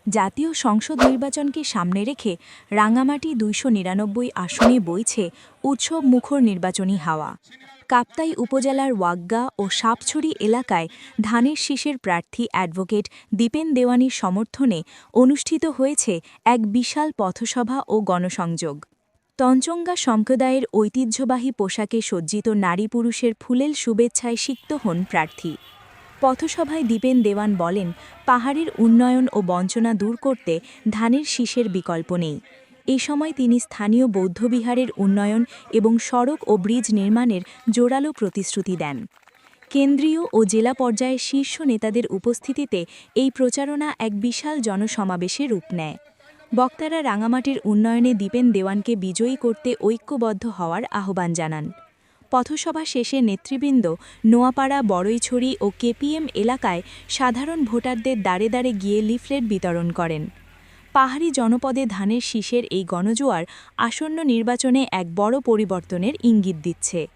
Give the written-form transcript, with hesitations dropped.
জাতীয় সংসদ নির্বাচনকে সামনে রেখে রাঙামাটি ২৯৯ আসনে বইছে উৎসব মুখর নির্বাচনী হাওয়া। কাপ্তাই উপজেলার ওয়াগ্গা ও সাপছড়ি এলাকায় ধানের শীষের প্রার্থী অ্যাডভোকেট দীপেন দেওয়ানির সমর্থনে অনুষ্ঠিত হয়েছে এক বিশাল পথসভা ও গণসংযোগ। তঞ্চঙ্গা সম্প্রদায়ের ঐতিহ্যবাহী পোশাকে সজ্জিত নারী পুরুষের ফুলেল শুভেচ্ছায় সিক্ত হন প্রার্থী। পথসভায় দীপেন দেওয়ান বলেন, পাহাড়ের উন্নয়ন ও বঞ্চনা দূর করতে ধানের শীষের বিকল্প নেই। এই সময় তিনি স্থানীয় বৌদ্ধবিহারের উন্নয়ন এবং সড়ক ও ব্রিজ নির্মাণের জোরালো প্রতিশ্রুতি দেন। কেন্দ্রীয় ও জেলা পর্যায়ে শীর্ষ নেতাদের উপস্থিতিতে এই প্রচারণা এক বিশাল জনসমাবেশে রূপ নেয়। বক্তারা রাঙামাটির উন্নয়নে দীপেন দেওয়ানকে বিজয়ী করতে ঐক্যবদ্ধ হওয়ার আহ্বান জানান। পথসভা শেষে নেতৃবৃন্দ নোয়াপাড়া, বড়ইছড়ি ও কেপিএম এলাকায় সাধারণ ভোটারদের দাঁড়ে দাঁড়ে গিয়ে লিফলেট বিতরণ করেন। পাহাড়ি জনপদে ধানের শীষের এই গণজোয়ার আসন্ন নির্বাচনে এক বড় পরিবর্তনের ইঙ্গিত দিচ্ছে।